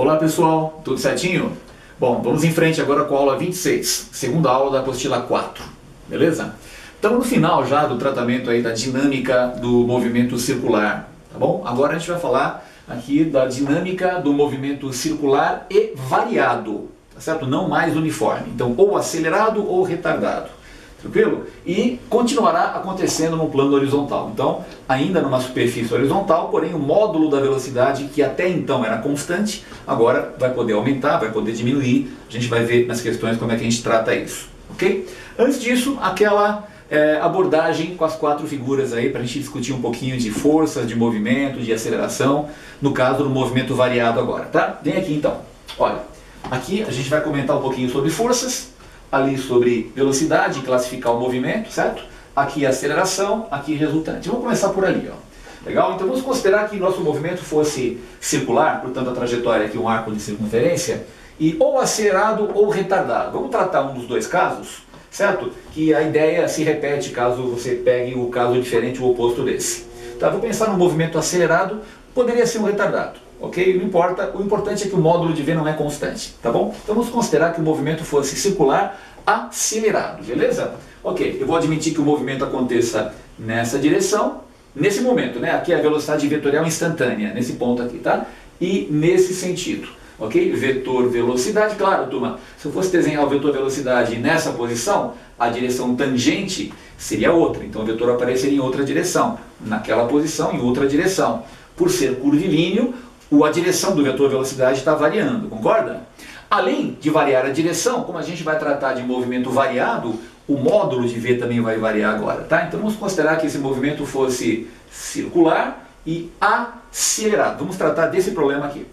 Olá pessoal, tudo certinho? Bom, vamos em frente agora com a aula 26, segunda aula da apostila 4, beleza? Estamos no final já do tratamento aí da dinâmica do movimento circular, tá bom? Agora a gente vai falar aqui da dinâmica do movimento circular e variado, tá certo? Não mais uniforme, então ou acelerado ou retardado. Tranquilo? E continuará acontecendo no plano horizontal. Então, ainda numa superfície horizontal, porém o módulo da velocidade, que até então era constante, agora vai poder aumentar, vai poder diminuir. A gente vai ver nas questões como é que a gente trata isso. Ok? Antes disso, aquela abordagem com as 4 figuras aí, para a gente discutir um pouquinho de forças, de movimento, de aceleração, no caso do movimento variado agora, tá? Vem aqui então. Olha, aqui a gente vai comentar um pouquinho sobre forças, ali sobre velocidade, classificar o movimento, certo? Aqui aceleração, aqui resultante. Vamos começar por ali, ó. Legal? Então vamos considerar que nosso movimento fosse circular, portanto a trajetória aqui um arco de circunferência, e ou acelerado ou retardado. Vamos tratar um dos dois casos, certo? Que a ideia se repete caso você pegue o caso diferente, o oposto desse. Tá? Vou pensar no movimento acelerado, poderia ser um retardado. Ok? Não importa, o importante é que o módulo de V não é constante, tá bom? Então vamos considerar que o movimento fosse circular acelerado, beleza? Ok, eu vou admitir que o movimento aconteça nessa direção, nesse momento, né? Aqui é a velocidade vetorial instantânea, nesse ponto aqui, tá? E nesse sentido, ok? Vetor velocidade, claro, turma, se eu fosse desenhar o vetor velocidade nessa posição, a direção tangente seria outra, então o vetor apareceria em outra direção, naquela posição, em outra direção. Por ser curvilíneo, a direção do vetor velocidade está variando, concorda? Além de variar a direção, como a gente vai tratar de movimento variado, o módulo de V também vai variar agora, tá? Então vamos considerar que esse movimento fosse circular e acelerado. Vamos tratar desse problema aqui.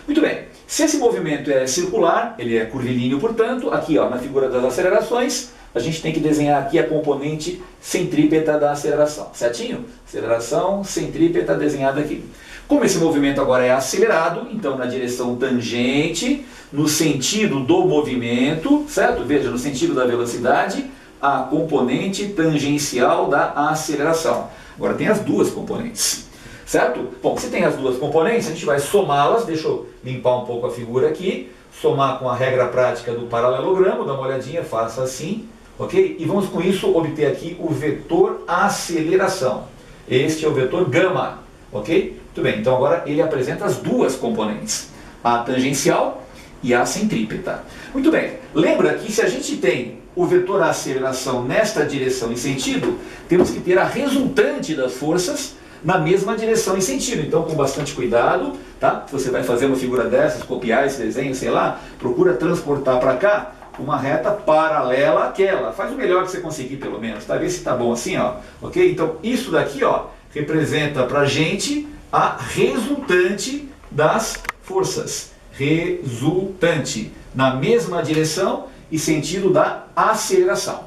Muito bem, se esse movimento é circular, ele é curvilíneo, portanto, aqui ó, na figura das acelerações, a gente tem que desenhar aqui a componente centrípeta da aceleração, certinho? Aceleração centrípeta desenhada aqui. Como esse movimento agora é acelerado, então na direção tangente, no sentido do movimento, certo? Veja, no sentido da velocidade, a componente tangencial da aceleração. Agora tem as duas componentes, certo? Bom, se tem as duas componentes, a gente vai somá-las, deixa eu limpar um pouco a figura aqui, somar com a regra prática do paralelogramo, dá uma olhadinha, faça assim, ok? E vamos com isso obter aqui o vetor aceleração. Este é o vetor gama, ok? Muito bem, então agora ele apresenta as duas componentes, a tangencial e a centrípeta. Muito bem, lembra que se a gente tem o vetor aceleração nesta direção e sentido, temos que ter a resultante das forças na mesma direção e sentido. Então com bastante cuidado, tá? Se você vai fazer uma figura dessas, copiar esse desenho, sei lá, procura transportar para cá uma reta paralela àquela. Faz o melhor que você conseguir pelo menos, tá? Vê se tá bom assim, ó. Ok? Então isso daqui, ó, representa pra gente a resultante das forças. Resultante. Na mesma direção e sentido da aceleração.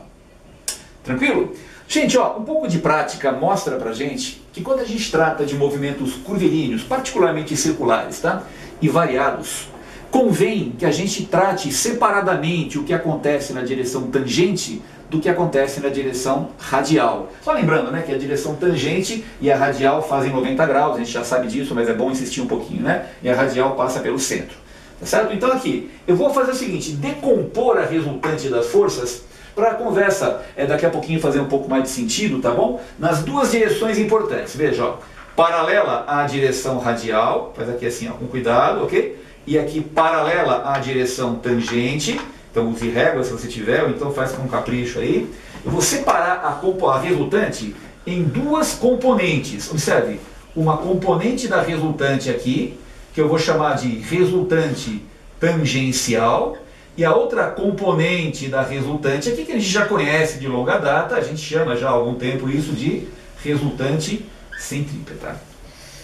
Tranquilo? Gente, ó, um pouco de prática mostra pra gente que quando a gente trata de movimentos curvilíneos, particularmente circulares, tá? E variados, convém que a gente trate separadamente o que acontece na direção tangente do que acontece na direção radial. Só lembrando, né, que a direção tangente e a radial fazem 90 graus, a gente já sabe disso, mas é bom insistir um pouquinho, né? E a radial passa pelo centro. Tá certo? Então aqui, eu vou fazer o seguinte, decompor a resultante das forças para a conversa daqui a pouquinho fazer um pouco mais de sentido, tá bom? Nas duas direções importantes, veja, ó, paralela à direção radial, faz aqui assim, ó, com cuidado, ok? E aqui paralela à direção tangente, então use régua se você tiver, ou então faz com capricho aí. Eu vou separar a resultante em duas componentes. Observe, uma componente da resultante aqui, que eu vou chamar de resultante tangencial, e a outra componente da resultante aqui, que a gente já conhece de longa data, a gente chama já há algum tempo isso de resultante centrípeta.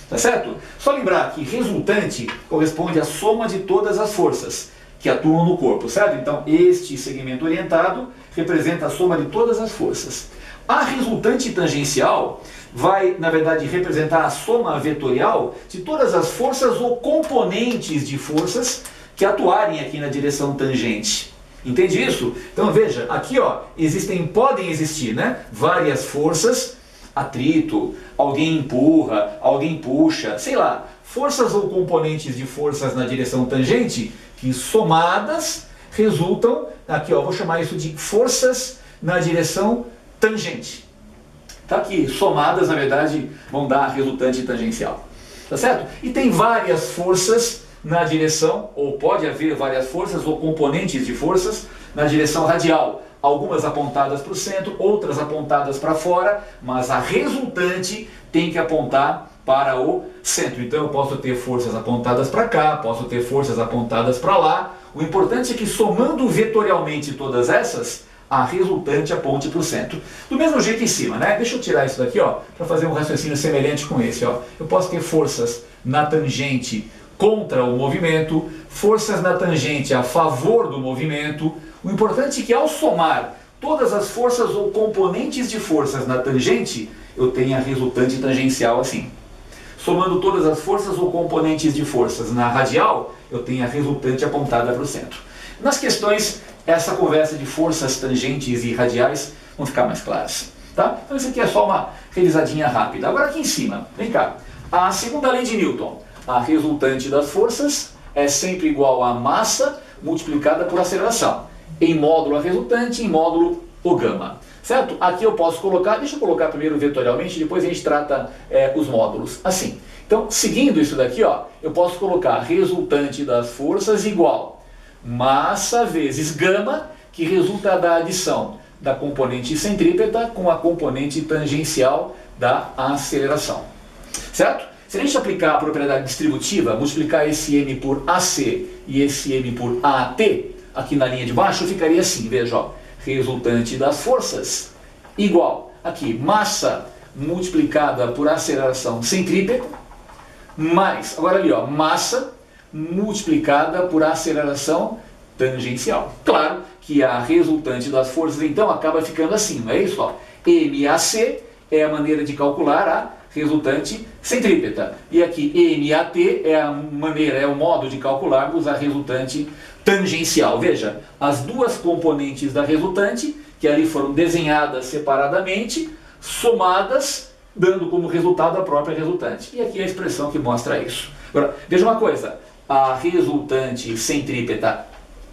Tá certo? Só lembrar que resultante corresponde à soma de todas as forças que atuam no corpo, certo? Então este segmento orientado representa a soma de todas as forças. A resultante tangencial vai, na verdade, representar a soma vetorial de todas as forças ou componentes de forças que atuarem aqui na direção tangente. Entende isso? Então veja, aqui ó, podem existir, né, várias forças, atrito, alguém empurra, alguém puxa, sei lá, forças ou componentes de forças na direção tangente que somadas resultam, aqui ó, vou chamar isso de forças na direção tangente. Tá aqui, somadas na verdade vão dar a resultante tangencial. Tá certo? E tem várias forças na direção, ou pode haver várias forças ou componentes de forças na direção radial. Algumas apontadas para o centro, outras apontadas para fora, mas a resultante tem que apontar para o centro. Então eu posso ter forças apontadas para cá, posso ter forças apontadas para lá. O importante é que somando vetorialmente todas essas, a resultante aponte para o centro. Do mesmo jeito em cima, né? Deixa eu tirar isso daqui, ó, para fazer um raciocínio semelhante com esse, ó. Eu posso ter forças na tangente contra o movimento, forças na tangente a favor do movimento. O importante é que ao somar todas as forças ou componentes de forças na tangente, eu tenho a resultante tangencial assim. Somando todas as forças ou componentes de forças na radial, eu tenho a resultante apontada para o centro. Nas questões, essa conversa de forças tangentes e radiais vão ficar mais claras. Tá? Então isso aqui é só uma revisadinha rápida. Agora aqui em cima, vem cá. A segunda lei de Newton. A resultante das forças é sempre igual a massa multiplicada por aceleração. Em módulo a resultante, em módulo o gama. Certo? Aqui eu posso colocar, deixa eu colocar primeiro vetorialmente, depois a gente trata os módulos. Assim. Então, seguindo isso daqui, ó, eu posso colocar resultante das forças igual massa vezes gama, que resulta da adição da componente centrípeta com a componente tangencial da aceleração. Certo? Se a gente aplicar a propriedade distributiva, multiplicar esse m por AC e esse m por AT, aqui na linha de baixo, ficaria assim, veja, ó, resultante das forças igual, aqui, massa multiplicada por aceleração centrípeta, mais, agora ali, ó, massa multiplicada por aceleração tangencial. Claro que a resultante das forças, então, acaba ficando assim, não é isso? Ó, MAC é a maneira de calcular a resultante centrípeta. E aqui MAT é a maneira, é o modo de calcularmos a resultante tangencial. Veja, as duas componentes da resultante, que ali foram desenhadas separadamente, somadas, dando como resultado a própria resultante. E aqui a expressão que mostra isso. Agora, veja uma coisa, a resultante centrípeta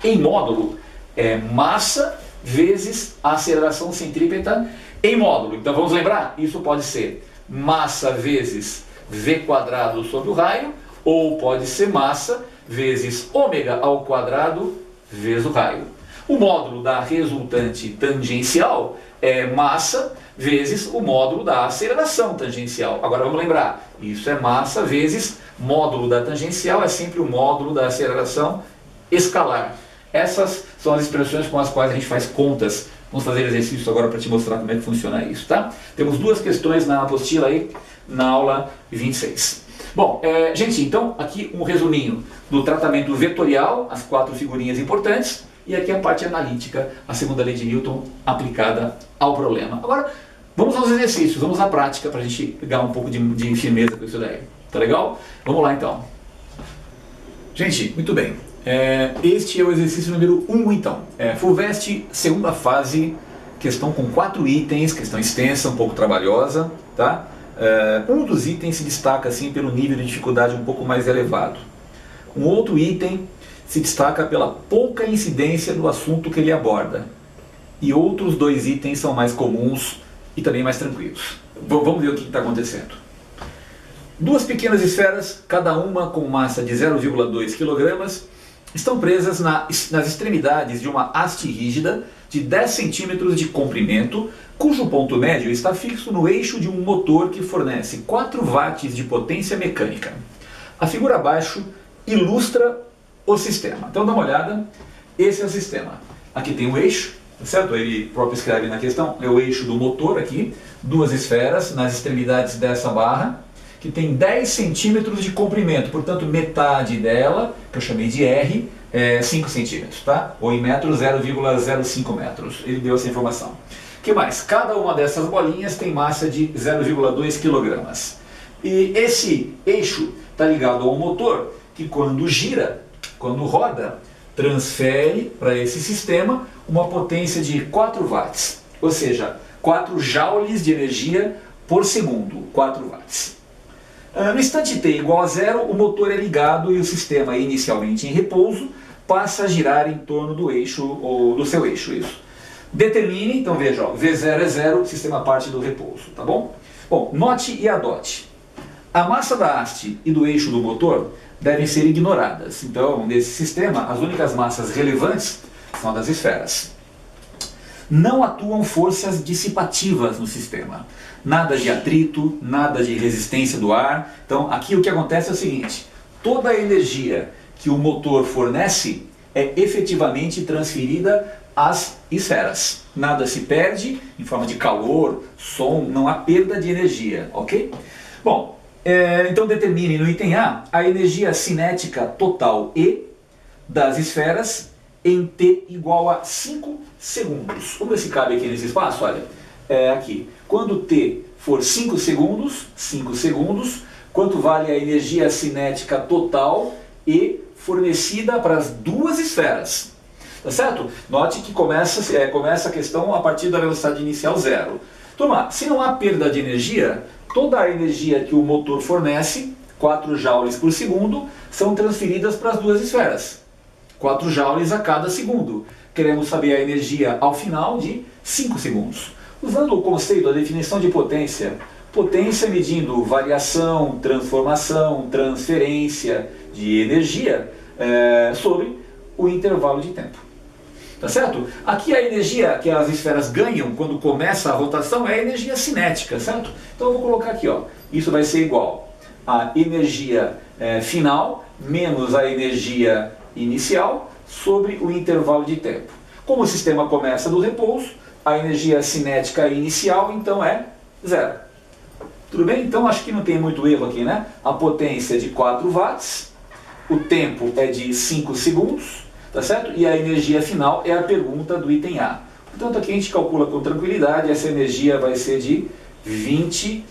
em módulo é massa vezes a aceleração centrípeta em módulo. Então vamos lembrar, isso pode ser massa vezes v quadrado sobre o raio, ou pode ser massa vezes ômega ao quadrado vezes o raio. O módulo da resultante tangencial é massa vezes o módulo da aceleração tangencial. Agora vamos lembrar, isso é massa vezes módulo da tangencial, é sempre o módulo da aceleração escalar. Essas são as expressões com as quais a gente faz contas. Vamos fazer exercício agora para te mostrar como é que funciona isso, tá? Temos duas questões na apostila aí, na aula 26. Bom, gente, então aqui um resuminho do tratamento vetorial, as 4 figurinhas importantes, e aqui a parte analítica, a segunda lei de Newton aplicada ao problema. Agora, vamos aos exercícios, vamos à prática para a gente pegar um pouco de firmeza com isso daí. Tá legal? Vamos lá então. Gente, muito bem. Este é o exercício número 1 então. FUVEST, segunda fase, questão com 4 itens, questão extensa, um pouco trabalhosa, tá? Um dos itens se destaca assim pelo nível de dificuldade um pouco mais elevado. Um outro item se destaca pela pouca incidência no assunto que ele aborda. E outros 2 itens são mais comuns e também mais tranquilos. Vamos ver o que está acontecendo. 2 pequenas esferas, cada uma com massa de 0,2 kg, estão presas nas extremidades de uma haste rígida de 10 cm de comprimento, cujo ponto médio está fixo no eixo de um motor que fornece 4 watts de potência mecânica. A figura abaixo ilustra o sistema. Então dá uma olhada, esse é o sistema. Aqui tem o eixo, certo? Ele próprio escreve na questão, é o eixo do motor aqui, 2 esferas nas extremidades dessa barra, que tem 10 centímetros de comprimento, portanto metade dela, que eu chamei de R, é 5 centímetros, tá? Ou em metros, 0,05 metros. Ele deu essa informação. O que mais? Cada uma dessas bolinhas tem massa de 0,2 kg. E esse eixo está ligado ao motor, que quando gira, quando roda, transfere para esse sistema uma potência de 4 watts, ou seja, 4 joules de energia por segundo, 4 watts. No instante t igual a zero, o motor é ligado e o sistema, inicialmente em repouso, passa a girar em torno do eixo, ou do seu eixo, isso. Determine, então veja, ó, V0 é zero, o sistema parte do repouso, tá bom? Bom, note e adote. A massa da haste e do eixo do motor devem ser ignoradas. Então, nesse sistema, as únicas massas relevantes são das esferas. Não atuam forças dissipativas no sistema. Nada de atrito, nada de resistência do ar. Então, aqui o que acontece é o seguinte: toda a energia que o motor fornece é efetivamente transferida às esferas. Nada se perde em forma de calor, som, não há perda de energia, ok? Bom, então determine no item A a energia cinética total E das esferas em T igual a 5 segundos. Vamos ver se cabe aqui nesse espaço, olha. Aqui, quando T for 5 segundos, quanto vale a energia cinética total E fornecida para as duas esferas? Tá certo? Note que começa a questão a partir da velocidade inicial zero. Turma, se não há perda de energia, toda a energia que o motor fornece, 4 joules por segundo, são transferidas para as duas esferas. 4 joules a cada segundo. Queremos saber a energia ao final de 5 segundos. Usando o conceito, a definição de potência, potência medindo variação, transformação, transferência de energia sobre o intervalo de tempo. Tá certo? Aqui a energia que as esferas ganham quando começa a rotação é a energia cinética, certo? Então eu vou colocar aqui, ó, isso vai ser igual a energia final menos a energia inicial sobre o intervalo de tempo. Como o sistema começa do repouso, a energia cinética inicial então é zero. Tudo bem? Então acho que não tem muito erro aqui, né? A potência é de 4 watts, o tempo é de 5 segundos, tá certo? E a energia final é a pergunta do item A. Portanto, aqui a gente calcula com tranquilidade, essa energia vai ser de 20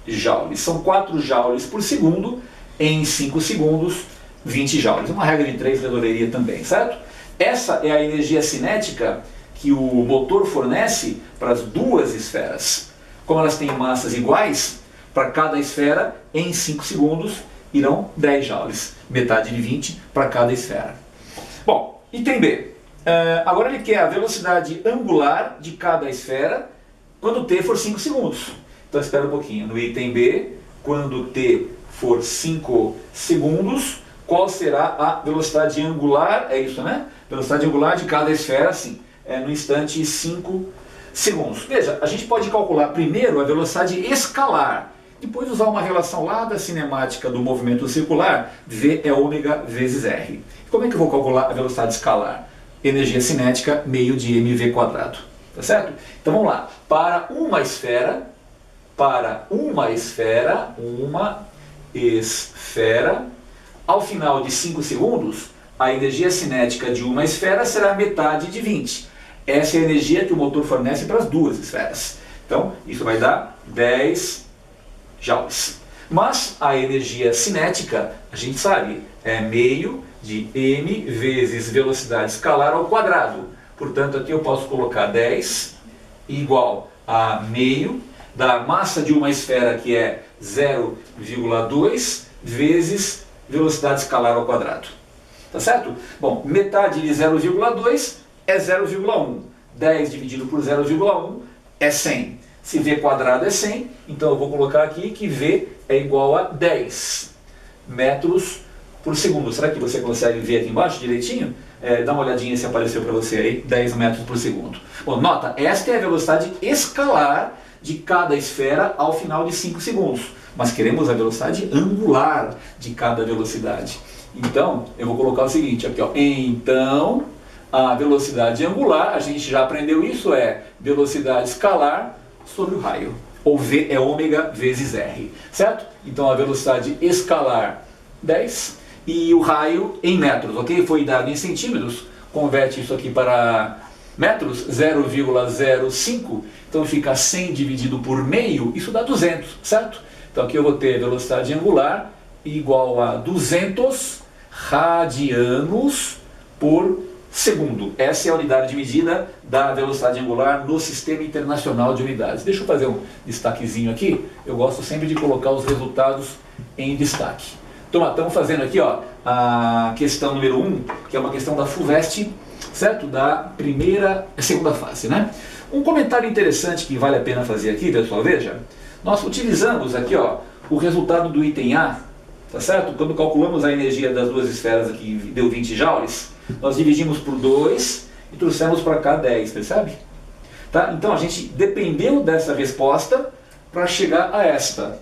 joules. São 4 joules por segundo, em 5 segundos, 20 joules. Uma regra de 3 resolveria também, certo? Essa é a energia cinética que o motor fornece para as duas esferas. Como elas têm massas iguais, para cada esfera, em 5 segundos, irão 10 joules. Metade de 20 para cada esfera. Bom, item B. Agora ele quer a velocidade angular de cada esfera quando t for 5 segundos. Então espera um pouquinho. No item B, quando t for 5 segundos, qual será a velocidade angular? É isso, né? Velocidade angular de cada esfera, sim. No instante 5 segundos. Veja, a gente pode calcular primeiro a velocidade escalar. Depois usar uma relação lá da cinemática do movimento circular, V é ômega vezes R. Como é que eu vou calcular a velocidade escalar? Energia cinética, meio de mv quadrado. Tá certo? Então vamos lá. Para uma esfera, ao final de 5 segundos, a energia cinética de uma esfera será metade de 20. Essa é a energia que o motor fornece para as duas esferas. Então, isso vai dar 10 joules. Mas a energia cinética, a gente sabe, é meio de m vezes velocidade escalar ao quadrado. Portanto, aqui eu posso colocar 10 igual a meio da massa de uma esfera, que é 0,2 vezes velocidade escalar ao quadrado. Tá certo? Bom, metade de 0,2 é 0,1. 10 dividido por 0,1 é 100. Se v quadrado é 100, então eu vou colocar aqui que v é igual a 10 metros por segundo. Será que você consegue ver aqui embaixo direitinho? Dá uma olhadinha se apareceu para você aí, 10 metros por segundo. Bom, nota, esta é a velocidade escalar de cada esfera ao final de 5 segundos. Mas queremos a velocidade angular de cada velocidade. Então, eu vou colocar o seguinte aqui, ó. Então, a velocidade angular, a gente já aprendeu isso, é velocidade escalar sobre o raio. Ou V é ômega vezes R, certo? Então, a velocidade escalar, 10, e o raio em metros, ok? Foi dado em centímetros, converte isso aqui para metros, 0,05, então fica 100 dividido por meio, isso dá 200, certo? Então aqui eu vou ter velocidade angular igual a 200 radianos por segundo. Essa é a unidade de medida da velocidade angular no Sistema Internacional de Unidades. Deixa eu fazer um destaquezinho aqui. Eu gosto sempre de colocar os resultados em destaque. Então, estamos fazendo aqui ó, a questão número 1, que é uma questão da FUVEST, certo? Da segunda fase, né? Um comentário interessante que vale a pena fazer aqui, pessoal, veja. Nós utilizamos aqui ó, o resultado do item A, tá certo? Quando calculamos a energia das duas esferas aqui, deu 20 joules, nós dividimos por 2 e trouxemos para cá 10, percebe? Tá? Então a gente dependeu dessa resposta para chegar a esta.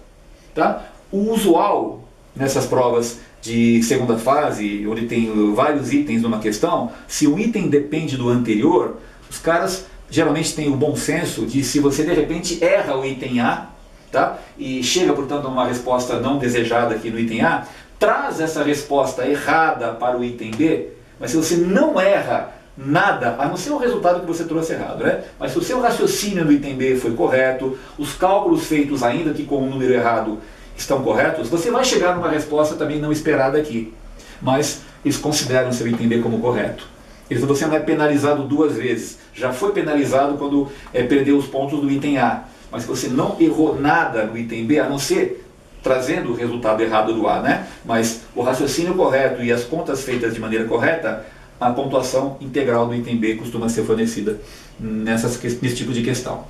Tá? O usual nessas provas de segunda fase, onde tem vários itens numa questão, se um item depende do anterior, os caras geralmente têm o bom senso de, se você de repente erra o item A, tá? E chega, portanto, a uma resposta não desejada aqui no item A, traz essa resposta errada para o item B, mas se você não erra nada, a não ser o resultado que você trouxe errado, né? Mas se o seu raciocínio no item B foi correto, os cálculos feitos ainda que com o número errado estão corretos, você vai chegar numa resposta também não esperada aqui. Mas eles consideram o seu item B como correto. Você não é penalizado duas vezes. Já foi penalizado quando perdeu os pontos do item A. Mas se você não errou nada no item B, a não ser trazendo o resultado errado do A, né? Mas o raciocínio correto e as contas feitas de maneira correta, a pontuação integral do item B costuma ser fornecida nesse tipo de questão.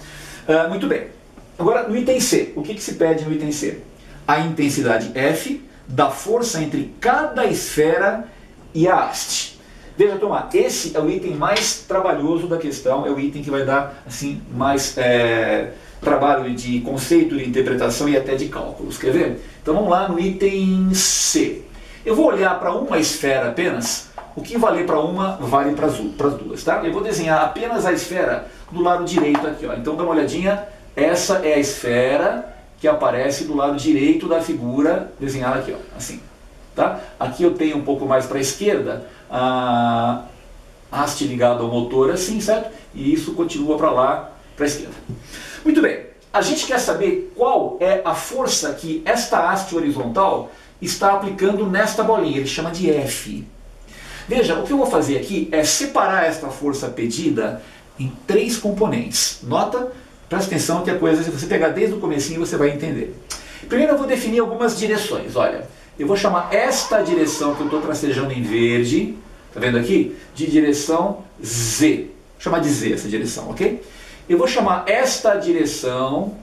Muito bem. Agora, no item C, o que se pede no item C? A intensidade F da força entre cada esfera e a haste. Veja, turma, esse é o item mais trabalhoso da questão, é o item que vai dar assim, mais trabalho de conceito, de interpretação e até de cálculos. Quer ver? Então vamos lá no item C. Eu vou olhar para uma esfera apenas, o que valer para uma vale para as duas. Tá? Eu vou desenhar apenas a esfera do lado direito aqui. Ó. Então dá uma olhadinha, essa é a esfera que aparece do lado direito da figura desenhada aqui, ó, assim. Tá? Aqui eu tenho um pouco mais para a esquerda a haste ligada ao motor assim, certo? E isso continua para lá, para a esquerda. Muito bem, a gente quer saber qual é a força que esta haste horizontal está aplicando nesta bolinha, ele chama de F. Veja, o que eu vou fazer aqui é separar esta força pedida em 3 componentes. Nota? Presta atenção que a coisa, se você pegar desde o comecinho, você vai entender. Primeiro eu vou definir algumas direções. Olha, eu vou chamar esta direção que eu estou tracejando em verde, tá vendo aqui? De direção Z. Vou chamar de Z essa direção, ok? Eu vou chamar esta direção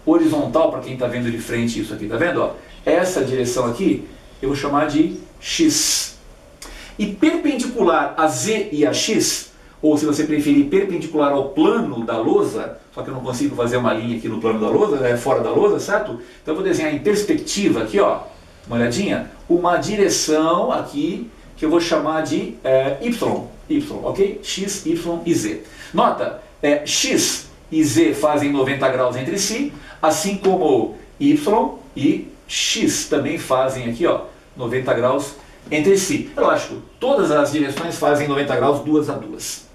horizontal, para quem está vendo de frente isso aqui, tá vendo? Ó? Essa direção aqui, eu vou chamar de X. E perpendicular a Z e a X, ou se você preferir, perpendicular ao plano da lousa, só que eu não consigo fazer uma linha aqui no plano da lousa, fora da lousa, certo? Então eu vou desenhar em perspectiva aqui, ó, uma olhadinha, uma direção aqui que eu vou chamar de Y, ok? X, Y e Z. Nota, X e Z fazem 90 graus entre si, assim como Y e X também fazem aqui, ó, 90 graus entre si. É lógico, todas as direções fazem 90 graus duas a duas.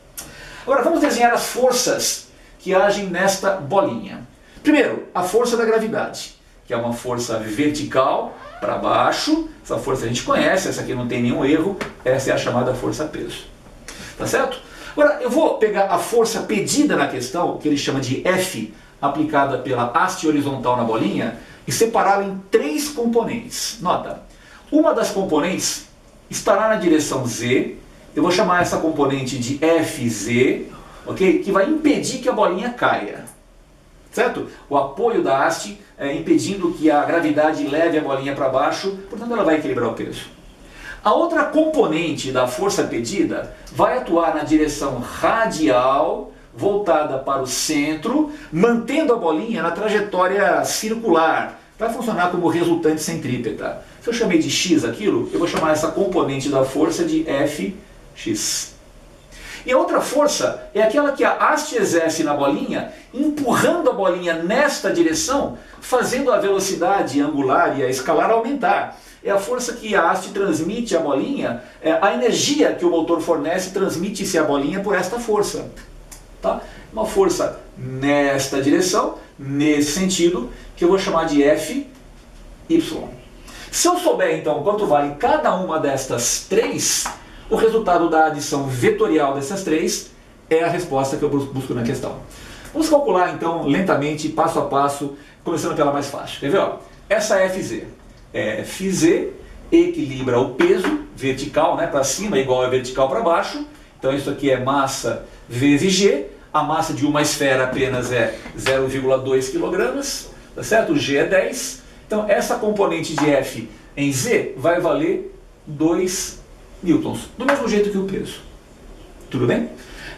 Agora vamos desenhar as forças que agem nesta bolinha. Primeiro, a força da gravidade, que é uma força vertical para baixo. Essa força a gente conhece, essa aqui não tem nenhum erro, essa é a chamada força-peso. Tá certo? Agora eu vou pegar a força pedida na questão, que ele chama de F, aplicada pela haste horizontal na bolinha, e separá-la em 3 componentes. Nota, uma das componentes estará na direção Z, eu vou chamar essa componente de FZ, ok? Que vai impedir que a bolinha caia, certo? O apoio da haste impedindo que a gravidade leve a bolinha para baixo, portanto ela vai equilibrar o peso. A outra componente da força pedida vai atuar na direção radial, voltada para o centro, mantendo a bolinha na trajetória circular. Vai funcionar como resultante centrípeta. Se eu chamei de X aquilo, eu vou chamar essa componente da força de Fx. E a outra força é aquela que a haste exerce na bolinha, empurrando a bolinha nesta direção, fazendo a velocidade angular e a escalar aumentar. É a força que a haste transmite à bolinha, a energia que o motor fornece transmite-se à bolinha por esta força. Tá? Uma força nesta direção, nesse sentido, que eu vou chamar de Fy. Se eu souber então quanto vale cada uma destas 3, O resultado da adição vetorial dessas três é a resposta que eu busco na questão. Vamos calcular então lentamente, passo a passo, começando pela mais fácil. Quer ver? Ó? Essa FZ. FZ equilibra o peso vertical, né, para cima igual a vertical para baixo. Então isso aqui é massa vezes G. A massa de uma esfera apenas é 0,2 kg, tá certo? O G é 10. Então essa componente de F em Z vai valer 2 newtons, do mesmo jeito que o peso. Tudo bem?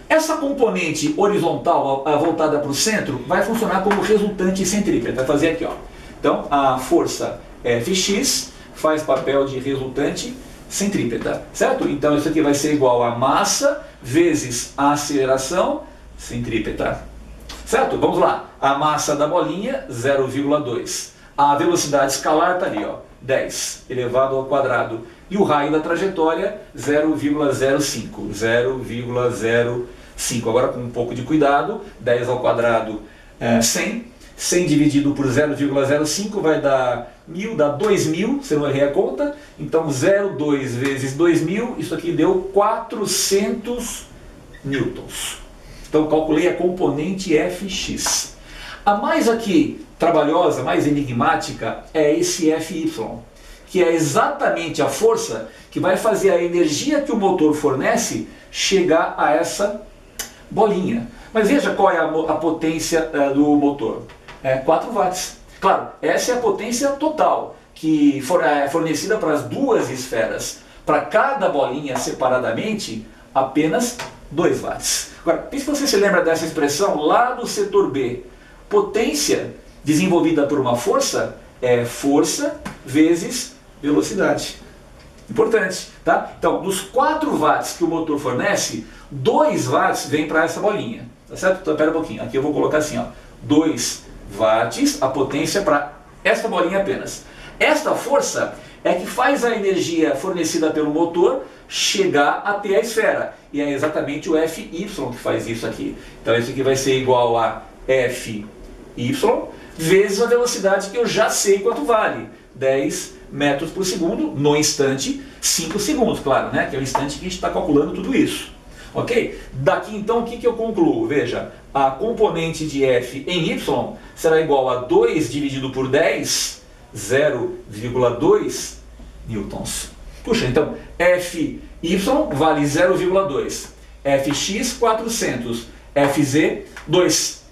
Essa componente horizontal voltada para o centro vai funcionar como resultante centrípeta. Vai fazer aqui, ó. Então a força Fx faz papel de resultante centrípeta, certo? Então isso aqui vai ser igual a massa vezes a aceleração centrípeta, certo? Vamos lá. A massa da bolinha, 0,2. A velocidade escalar está ali, ó, 10 elevado ao quadrado. E o raio da trajetória, 0,05. 0,05. Agora com um pouco de cuidado, 10 ao quadrado, 100. 100 dividido por 0,05 vai dar 1000, dá 2000, se eu não errei a conta. Então 0,2 vezes 2000, isso aqui deu 400 newtons. Então eu calculei a componente Fx. A mais aqui trabalhosa, mais enigmática, é esse Fy, que é exatamente a força que vai fazer a energia que o motor fornece chegar a essa bolinha. Mas veja qual é a potência do motor. 4 watts. Claro, essa é a potência total, que é fornecida para as duas esferas. Para cada bolinha separadamente, apenas 2 watts. Agora, se você se lembra dessa expressão lá do setor B, potência desenvolvida por uma força é força vezes velocidade. Importante, tá? Então, dos 4 watts que o motor fornece, 2 watts vem para essa bolinha, tá certo? Então, espera um pouquinho, aqui eu vou colocar assim, ó, 2 watts, a potência para essa bolinha apenas. Esta força é que faz a energia fornecida pelo motor chegar até a esfera, e é exatamente o Fy que faz isso aqui. Então, isso aqui vai ser igual a Fy vezes a velocidade que eu já sei quanto vale, 10 metros por segundo, no instante 5 segundos, claro, né? Que é o instante que a gente está calculando tudo isso. Ok? Daqui então o que eu concluo? Veja, a componente de F em Y será igual a 2 dividido por 10, 0,2 newtons. Puxa, então Fy vale 0,2, Fx 400, Fz 2.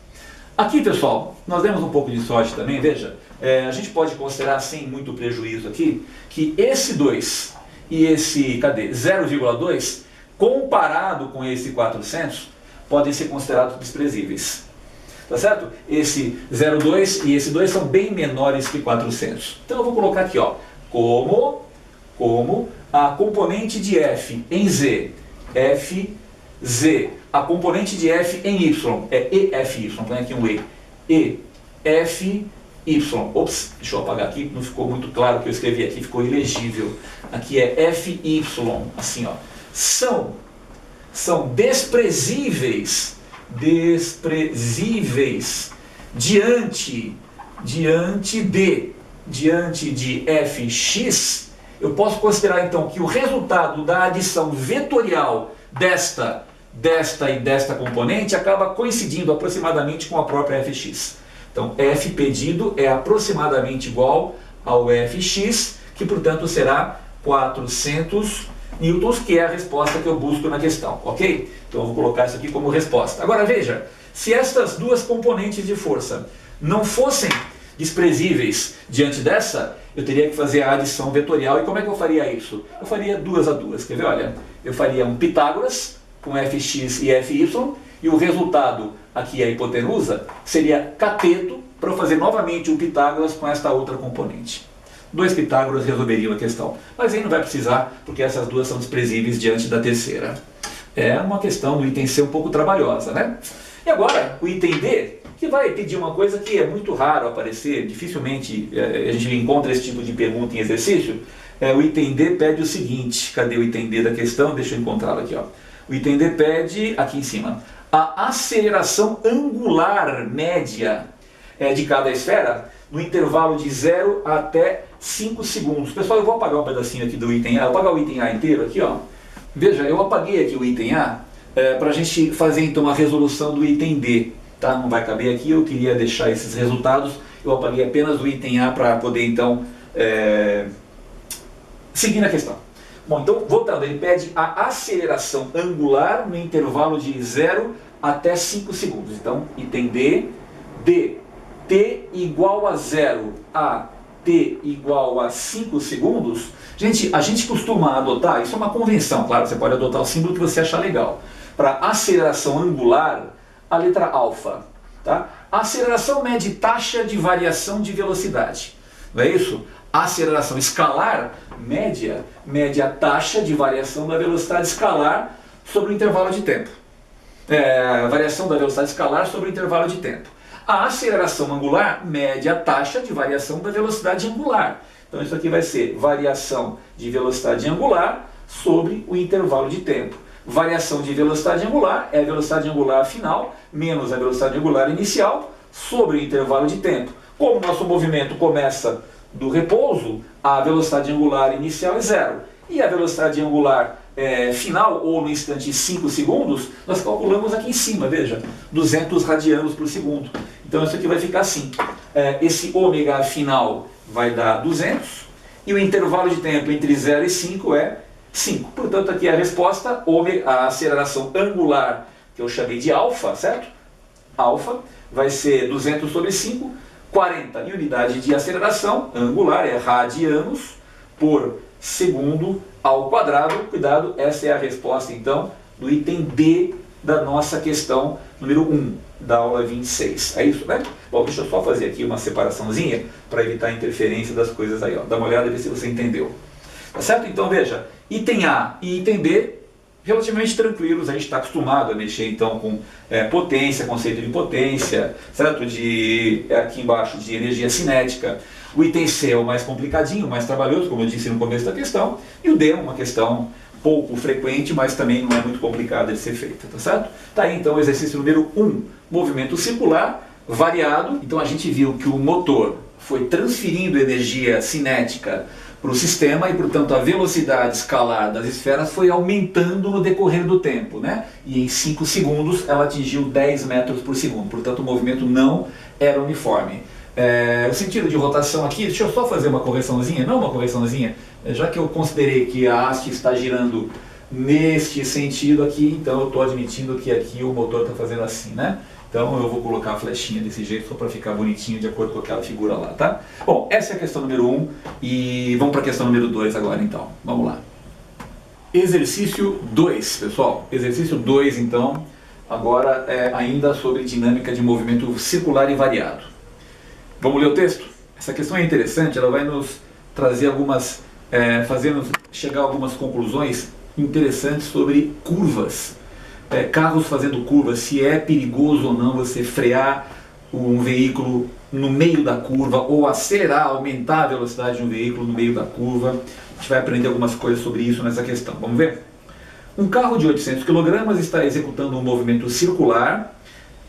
Aqui, pessoal, nós demos um pouco de sorte também, veja, a gente pode considerar sem muito prejuízo aqui, que esse 2 e esse, 0,2, comparado com esse 400, podem ser considerados desprezíveis. Tá certo? Esse 0,2 e esse 2 são bem menores que 400. Então eu vou colocar aqui, ó, como a componente de F em Z, Fz, a componente de F em Y, é EFY, põe aqui um EFY. Ops, deixa eu apagar aqui, não ficou muito claro o que eu escrevi aqui, ficou ilegível. Aqui é FY, assim, ó. São desprezíveis diante de Fx. Eu posso considerar então que o resultado da adição vetorial desta e desta componente acaba coincidindo aproximadamente com a própria Fx. Então, F pedido é aproximadamente igual ao Fx, que portanto será 400 newtons, que é a resposta que eu busco na questão, ok? Então eu vou colocar isso aqui como resposta. Agora veja, se estas duas componentes de força não fossem desprezíveis diante dessa, eu teria que fazer a adição vetorial. E como é que eu faria isso? Eu faria 2 a 2, quer ver? Olha, eu faria um Pitágoras com Fx e Fy, e o resultado, aqui a hipotenusa, seria cateto para eu fazer novamente um Pitágoras com esta outra componente. 2 Pitágoras resolveriam a questão, mas aí não vai precisar, porque essas duas são desprezíveis diante da terceira. É uma questão do item C um pouco trabalhosa, né? E agora, o item D, que vai pedir uma coisa que é muito raro aparecer, dificilmente a gente encontra esse tipo de pergunta em exercício. O item D pede o seguinte, cadê o item D da questão? Deixa eu encontrá-lo aqui, ó. O item D pede, aqui em cima, a aceleração angular média de cada esfera no intervalo de 0 até 5 segundos. Pessoal, eu vou apagar um pedacinho aqui do item A, eu vou apagar o item A inteiro aqui, ó, Veja, eu apaguei aqui o item A para a gente fazer então a resolução do item D. Tá? Não vai caber aqui, eu queria deixar esses resultados, eu apaguei apenas o item A para poder então seguir na questão. Bom, então voltando, ele pede a aceleração angular no intervalo de 0 até 5 segundos. Então, item D, t igual a 0 a t igual a 5 segundos. Gente, a gente costuma adotar, isso é uma convenção, claro, você pode adotar o símbolo que você achar legal. Para aceleração angular, a letra alfa. Tá? A aceleração mede taxa de variação de velocidade. Não é isso? A aceleração escalar, mede a taxa de variação da velocidade escalar sobre o intervalo de tempo. Variação da velocidade escalar sobre o intervalo de tempo. A aceleração angular mede a taxa de variação da velocidade angular. Então isso aqui vai ser variação de velocidade angular sobre o intervalo de tempo. Variação de velocidade angular é a velocidade angular final menos a velocidade angular inicial sobre o intervalo de tempo. Como o nosso movimento começa do repouso, a velocidade angular inicial é 0. E a velocidade angular final, ou no instante 5 segundos, nós calculamos aqui em cima, veja, 200 radianos por segundo. Então isso aqui vai ficar assim. Esse ômega final vai dar 200, e o intervalo de tempo entre 0 e 5 é 5. Portanto, aqui a resposta, a aceleração angular, que eu chamei de alfa, certo? Alfa vai ser 200 sobre 5, 40. E unidade de aceleração angular é radianos por segundo ao quadrado. Cuidado, essa é a resposta, então, do item D da nossa questão número 1 da aula 26. É isso, né? Bom, deixa eu só fazer aqui uma separaçãozinha para evitar a interferência das coisas aí. Ó. Dá uma olhada e vê se você entendeu. Tá certo? Então, veja, item A e item B, relativamente tranquilos, a gente está acostumado a mexer então com potência, conceito de potência, certo? Aqui embaixo de energia cinética. O item C é o mais complicadinho, mais trabalhoso, como eu disse no começo da questão, e o D é uma questão pouco frequente, mas também não é muito complicada de ser feita, tá certo? Tá aí então o exercício número 1, movimento circular variado. Então a gente viu que o motor foi transferindo energia cinética para o sistema e, portanto, a velocidade escalar das esferas foi aumentando no decorrer do tempo, né? E em 5 segundos ela atingiu 10 metros por segundo, portanto o movimento não era uniforme. O sentido de rotação aqui, deixa eu só fazer uma correçãozinha, não uma correçãozinha, já que eu considerei que a haste está girando neste sentido aqui, então eu estou admitindo que aqui o motor está fazendo assim, né? Então eu vou colocar a flechinha desse jeito só para ficar bonitinho de acordo com aquela figura lá, tá? Bom, essa é a questão número 1 e vamos para a questão número 2 agora então. Vamos lá. Exercício 2, pessoal. Exercício 2 então, agora é ainda sobre dinâmica de movimento circular e variado. Vamos ler o texto? Essa questão é interessante, ela vai nos trazer fazendo chegar a algumas conclusões interessantes sobre curvas. Carros fazendo curvas, se é perigoso ou não você frear um veículo no meio da curva ou acelerar, aumentar a velocidade de um veículo no meio da curva. A gente vai aprender algumas coisas sobre isso nessa questão. Vamos ver? Um carro de 800 kg está executando um movimento circular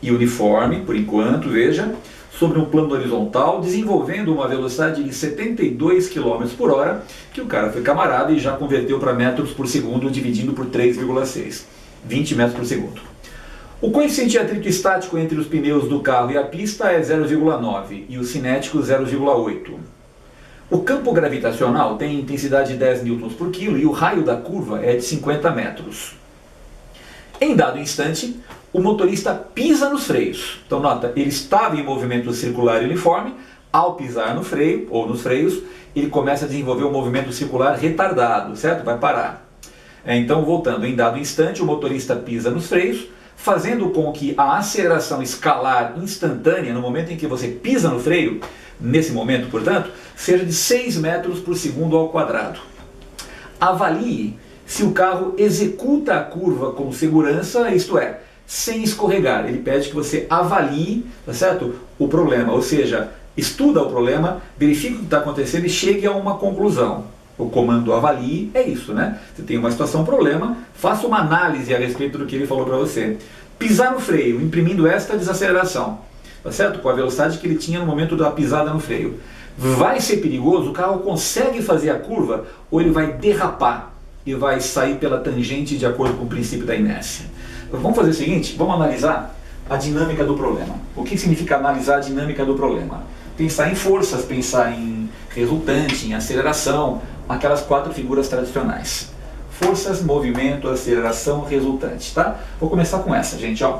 e uniforme, por enquanto, veja, sobre um plano horizontal, desenvolvendo uma velocidade de 72 km por hora, que o cara foi camarada e já converteu para metros por segundo, dividindo por 3,6. 20 metros por segundo. O coeficiente de atrito estático entre os pneus do carro e a pista é 0,9 e o cinético 0,8. O campo gravitacional tem intensidade de 10 newtons por quilo e o raio da curva é de 50 metros. Em dado instante, o motorista pisa nos freios. Então nota, ele estava em movimento circular e uniforme, ao pisar no freio, ou nos freios, ele começa a desenvolver um movimento circular retardado, certo? Vai parar. Então, voltando, em dado instante, o motorista pisa nos freios, fazendo com que a aceleração escalar instantânea, no momento em que você pisa no freio, nesse momento, portanto, seja de 6 metros por segundo ao quadrado. Avalie se o carro executa a curva com segurança, isto é, sem escorregar. Ele pede que você avalie, tá certo, o problema, ou seja, estuda o problema, verifique o que está acontecendo e chegue a uma conclusão. O comando avalie é isso, né? Você tem uma situação, um problema, faça uma análise a respeito do que ele falou para você. Pisar no freio, imprimindo esta desaceleração, tá certo? Com a velocidade que ele tinha no momento da pisada no freio. Vai ser perigoso? O carro consegue fazer a curva ou ele vai derrapar? e vai sair pela tangente de acordo com o princípio da inércia. Então, vamos fazer o seguinte, vamos analisar a dinâmica do problema. O que significa analisar a dinâmica do problema? Pensar em forças, pensar em resultante, em aceleração, aquelas 4 figuras tradicionais. Forças, movimento, aceleração, resultante, tá? Vou começar com essa, gente, ó.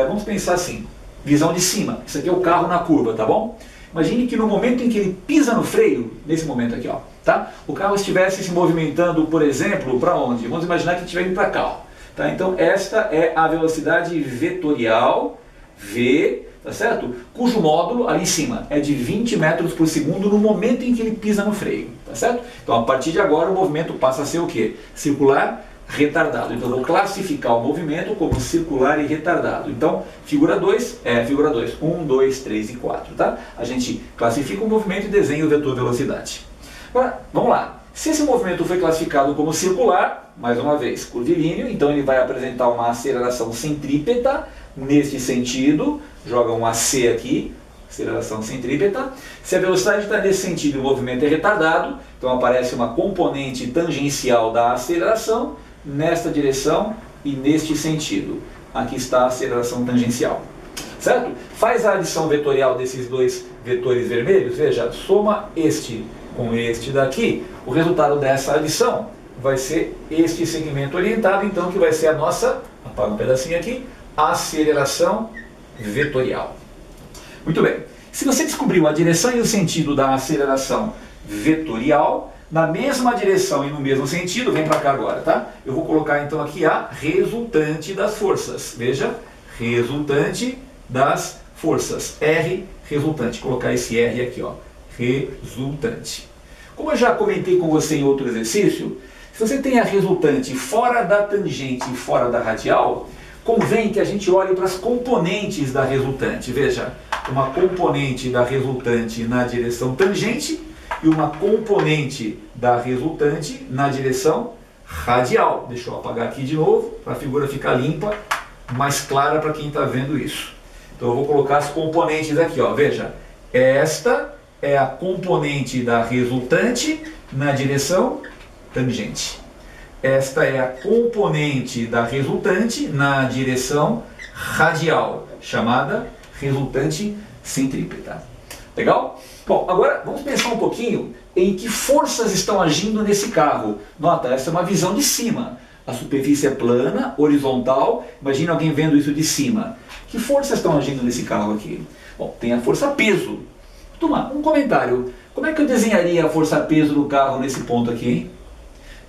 Vamos pensar assim, visão de cima. Isso aqui é o carro na curva, tá bom? Imagine que no momento em que ele pisa no freio, nesse momento aqui, ó, tá? O carro estivesse se movimentando, por exemplo, para onde? Vamos imaginar que ele estiver indo para cá, ó, tá? Então esta é a velocidade vetorial, V, tá certo? Cujo módulo ali em cima é de 20 metros por segundo no momento em que ele pisa no freio, tá certo? Então a partir de agora o movimento passa a ser o quê? Circular, retardado. Então eu vou classificar o movimento como circular e retardado. Então, figura 2 é figura 2. 1, 2, 3 e 4, tá? A gente classifica o movimento e desenha o vetor velocidade. Agora, vamos lá. Se esse movimento foi classificado como circular, mais uma vez, curvilíneo, então ele vai apresentar uma aceleração centrípeta neste sentido. Joga um AC aqui, aceleração centrípeta. Se a velocidade está nesse sentido e o movimento é retardado, então aparece uma componente tangencial da aceleração nesta direção e neste sentido. Aqui está a aceleração tangencial. Certo? Faz a adição vetorial desses 2 vetores vermelhos, veja, soma este com este daqui, o resultado dessa adição vai ser este segmento orientado, então, que vai ser a nossa, apaga um pedacinho aqui, aceleração vetorial. Muito bem. Se você descobriu a direção e o sentido da aceleração vetorial, na mesma direção e no mesmo sentido, vem para cá agora, tá? Eu vou colocar então aqui a resultante das forças. Veja, resultante das forças. R, resultante. Vou colocar esse R aqui, ó. Resultante. Como eu já comentei com você em outro exercício, se você tem a resultante fora da tangente e fora da radial, convém que a gente olhe para as componentes da resultante. Veja, uma componente da resultante na direção tangente e uma componente da resultante na direção radial. Deixa eu apagar aqui de novo, para a figura ficar limpa, mais clara para quem está vendo isso. Então eu vou colocar as componentes aqui, ó. Veja, esta é a componente da resultante na direção tangente. Esta é a componente da resultante na direção radial, chamada resultante centrípeta. Legal? Bom, agora vamos pensar um pouquinho em que forças estão agindo nesse carro. Nota, essa é uma visão de cima. A superfície é plana, horizontal. Imagina alguém vendo isso de cima. Que forças estão agindo nesse carro aqui? Bom, tem a força peso. Turma, um comentário. Como é que eu desenharia a força peso do carro nesse ponto aqui, hein?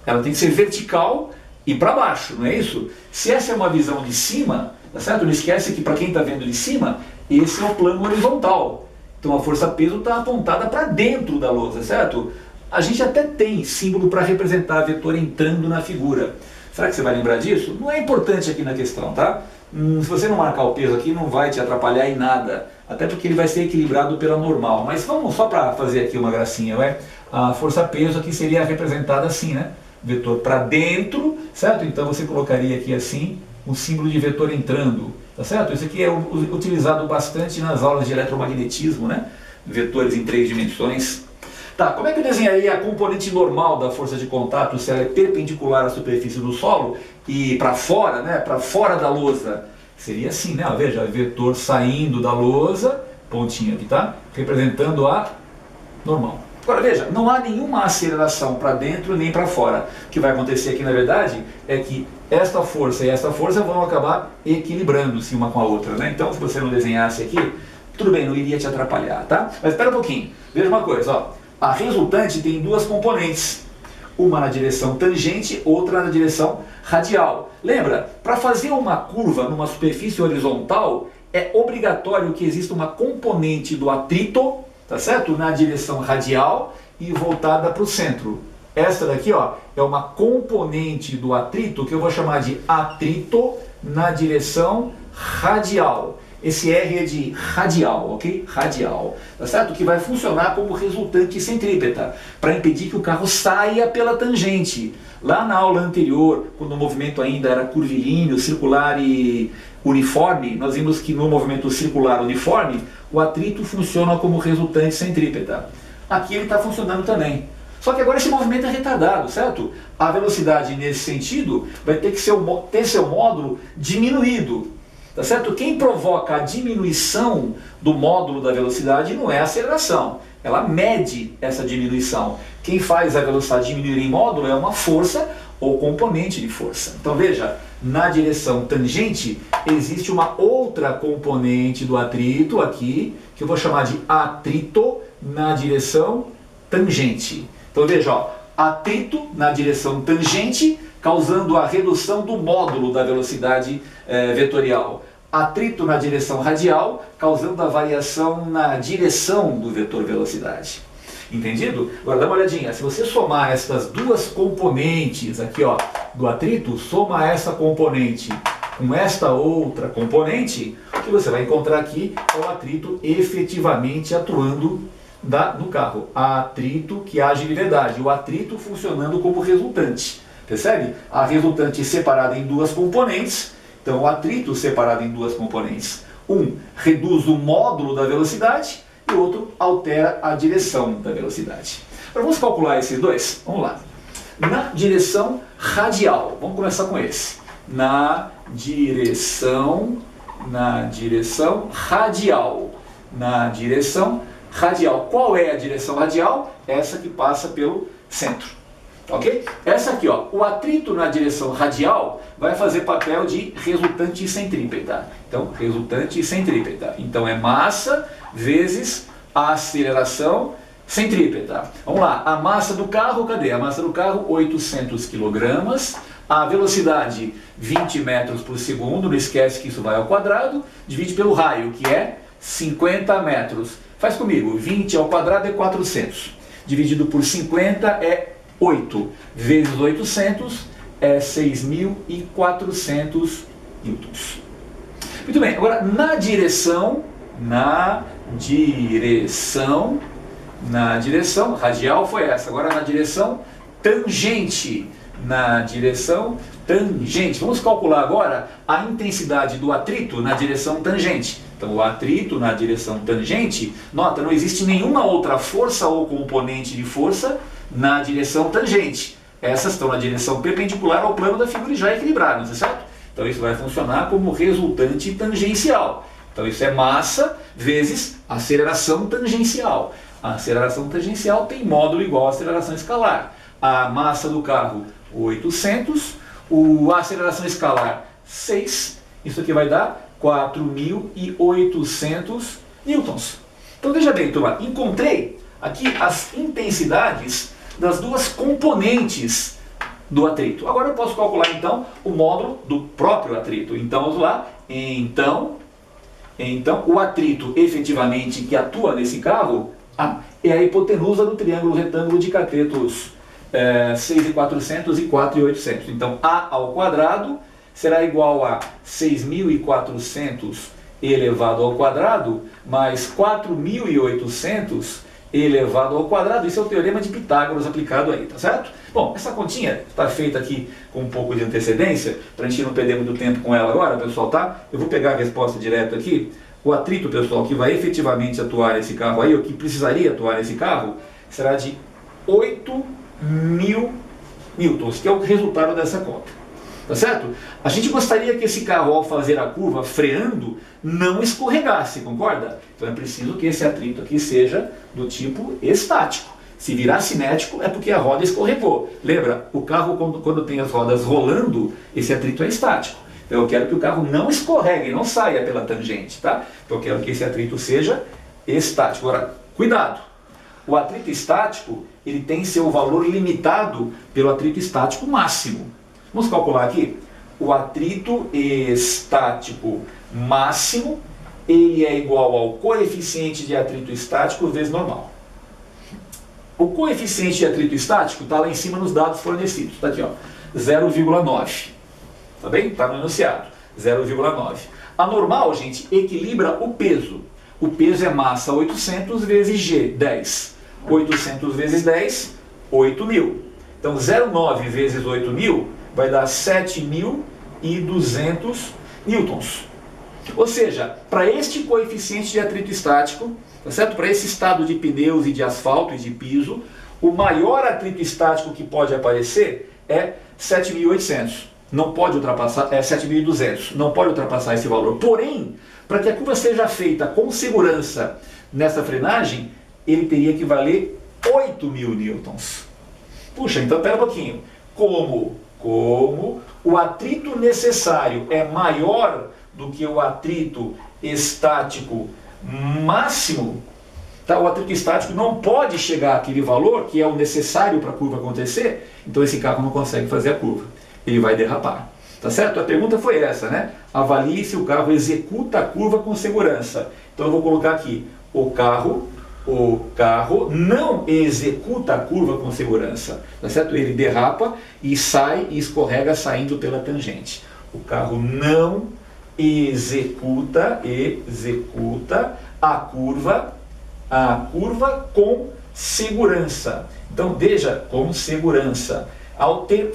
Ela tem que ser vertical e para baixo, não é isso? Se essa é uma visão de cima, tá certo? Não esquece que para quem está vendo de cima, esse é o plano horizontal. Então a força peso está apontada para dentro da lousa, certo? A gente até tem símbolo para representar vetor entrando na figura. Será que você vai lembrar disso? Não é importante aqui na questão, tá? Se você não marcar o peso aqui, não vai te atrapalhar em nada. Até porque ele vai ser equilibrado pela normal. Mas vamos só para fazer aqui uma gracinha, ué? A força peso aqui seria representada assim, né? Vetor para dentro, certo? Então você colocaria aqui assim, o símbolo de vetor entrando, tá certo? Isso aqui é utilizado bastante nas aulas de eletromagnetismo, né? Vetores em 3 dimensões. Tá, como é que eu desenharia a componente normal da força de contato se ela é perpendicular à superfície do solo e para fora, né? Para fora da lousa? Seria assim, né? Veja, vetor saindo da lousa, pontinho aqui, tá? Representando a normal. Agora veja, não há nenhuma aceleração para dentro nem para fora. O que vai acontecer aqui na verdade é que esta força e esta força vão acabar equilibrando-se uma com a outra, né? Então se você não desenhasse aqui, tudo bem, não iria te atrapalhar, tá? Mas espera um pouquinho, veja uma coisa, ó. A resultante tem 2 componentes, uma na direção tangente, outra na direção radial. Lembra, para fazer uma curva numa superfície horizontal, é obrigatório que exista uma componente do atrito, tá certo? Na direção radial e voltada para o centro. Esta daqui, ó, é uma componente do atrito que eu vou chamar de atrito na direção radial. Esse R é de radial, ok? Radial, tá certo? Que vai funcionar como resultante centrípeta, para impedir que o carro saia pela tangente. Lá na aula anterior, quando o movimento ainda era curvilíneo, circular e uniforme, nós vimos que no movimento circular uniforme, o atrito funciona como resultante centrípeta. Aqui ele está funcionando também. Só que agora esse movimento é retardado, certo? A velocidade nesse sentido vai ter que ter seu módulo diminuído. Tá certo? Quem provoca a diminuição do módulo da velocidade não é a aceleração. Ela mede essa diminuição. Quem faz a velocidade diminuir em módulo é uma força ou componente de força. Então veja, na direção tangente existe uma outra componente do atrito aqui, que eu vou chamar de atrito na direção tangente. Então veja, ó, atrito na direção tangente, causando a redução do módulo da velocidade vetorial. Atrito na direção radial, causando a variação na direção do vetor velocidade. Entendido? Agora dá uma olhadinha, se você somar essas duas componentes aqui, ó, do atrito, soma essa componente com esta outra componente, o que você vai encontrar aqui é o atrito efetivamente atuando no carro. Atrito que age de verdade, o atrito funcionando como resultante. Percebe? A resultante separada em duas componentes. Então o atrito separado em duas componentes. Um reduz o módulo da velocidade e o outro altera a direção da velocidade. Agora vamos calcular esses dois? Vamos lá. Na direção radial, vamos começar com esse. Na direção radial. Na direção radial. Qual é a direção radial? Essa que passa pelo centro. Ok? Essa aqui, ó, o atrito na direção radial vai fazer papel de resultante centrípeta. Então, resultante centrípeta. Então, é massa vezes a aceleração centrípeta. Vamos lá, a massa do carro, cadê? A massa do carro, 800 kg. A velocidade, 20 metros por segundo. Não esquece que isso vai ao quadrado. Divide pelo raio, que é 50 metros. Faz comigo, 20 ao quadrado é 400. Dividido por 50 é 8 vezes 800 é 6.400 newtons. Muito bem, agora na direção radial foi essa, agora na direção tangente. Vamos calcular agora a intensidade do atrito na direção tangente. Então o atrito na direção tangente, nota, não existe nenhuma outra força ou componente de força na direção tangente. Essas estão na direção perpendicular ao plano da figura e já equilibradas, tá certo? Então isso vai funcionar como resultante tangencial. Então isso é massa vezes aceleração tangencial. A aceleração tangencial tem módulo igual à aceleração escalar. A massa do carro, 800, a aceleração escalar, 6. Isso aqui vai dar 4.800 newtons. Então veja bem, turma, encontrei aqui as intensidades das duas componentes do atrito. Agora eu posso calcular então o módulo do próprio atrito. Então vamos lá. Então o atrito efetivamente que atua nesse carro é a hipotenusa do triângulo retângulo de catetos 6.400 e 4.800. Então A ao quadrado será igual a 6.400 elevado ao quadrado mais 4.800 elevado ao quadrado. Isso é o teorema de Pitágoras aplicado aí, tá certo? Bom, essa continha está feita aqui com um pouco de antecedência, para a gente não perder muito tempo com ela agora, pessoal, tá? Eu vou pegar a resposta direto aqui. O atrito, pessoal, que vai efetivamente atuar nesse carro aí, ou que precisaria atuar nesse carro, será de 8.000 newtons, que é o resultado dessa conta. Tá certo? A gente gostaria que esse carro, ao fazer a curva freando, não escorregasse, concorda? Então é preciso que esse atrito aqui seja do tipo estático. Se virar cinético é porque a roda escorregou. Lembra, o carro quando tem as rodas rolando, esse atrito é estático. Então eu quero que o carro não escorregue, não saia pela tangente, tá? Então eu quero que esse atrito seja estático. Agora, cuidado! O atrito estático, ele tem seu valor limitado pelo atrito estático máximo. Vamos calcular aqui. O atrito estático máximo, ele é igual ao coeficiente de atrito estático vezes normal. O coeficiente de atrito estático está lá em cima nos dados fornecidos. Está aqui, ó, 0,9. Tá bem? Está no enunciado. 0,9. A normal, gente, equilibra o peso. O peso é massa 800 vezes G, 10. 800 vezes 10, 8.000. Então 0,9 vezes 8.000 vai dar 7.200 newtons. Ou seja, para este coeficiente de atrito estático, tá certo? Para esse estado de pneus e de asfalto e de piso, o maior atrito estático que pode aparecer é 7.800. Não pode ultrapassar, 7.200. Não pode ultrapassar esse valor. Porém, para que a curva seja feita com segurança nessa frenagem, ele teria que valer 8.000 newtons. Puxa, então pera um pouquinho. Como o atrito necessário é maior do que o atrito estático máximo, tá? O atrito estático não pode chegar àquele valor que é o necessário para a curva acontecer, então esse carro não consegue fazer a curva, ele vai derrapar. Tá certo? A pergunta foi essa, né? Avalie se o carro executa a curva com segurança. Então eu vou colocar aqui, o carro não executa a curva com segurança, tá certo? Ele derrapa e sai e escorrega saindo pela tangente. O carro não executa a curva com segurança. Então veja, com segurança. Ao ter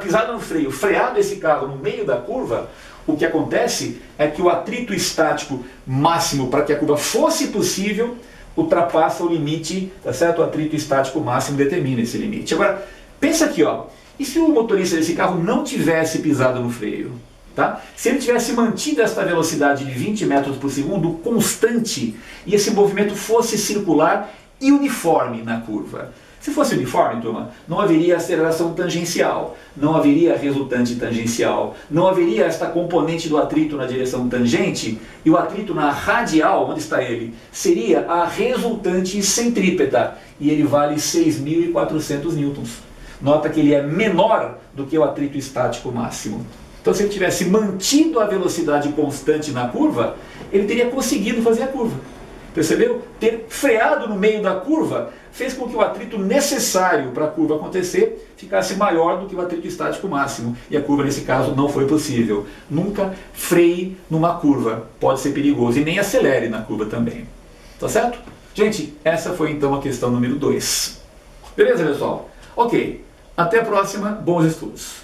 pisado no freio, freado esse carro no meio da curva, o que acontece é que o atrito estático máximo para que a curva fosse possível ultrapassa o limite, tá certo? O atrito estático máximo determina esse limite. Agora, pensa aqui, ó, e se o motorista desse carro não tivesse pisado no freio? Tá? Se ele tivesse mantido esta velocidade de 20 metros por segundo constante e esse movimento fosse circular e uniforme na curva. Se fosse uniforme, turma, não haveria aceleração tangencial, não haveria resultante tangencial, não haveria esta componente do atrito na direção tangente e o atrito na radial, onde está ele? Seria a resultante centrípeta e ele vale 6.400 newtons. Nota que ele é menor do que o atrito estático máximo. Então, se ele tivesse mantido a velocidade constante na curva, ele teria conseguido fazer a curva. Percebeu? Ter freado no meio da curva fez com que o atrito necessário para a curva acontecer ficasse maior do que o atrito estático máximo. E a curva, nesse caso, não foi possível. Nunca freie numa curva. Pode ser perigoso. E nem acelere na curva também. Tá certo? Gente, essa foi então a questão número 2. Beleza, pessoal? Ok. Até a próxima. Bons estudos.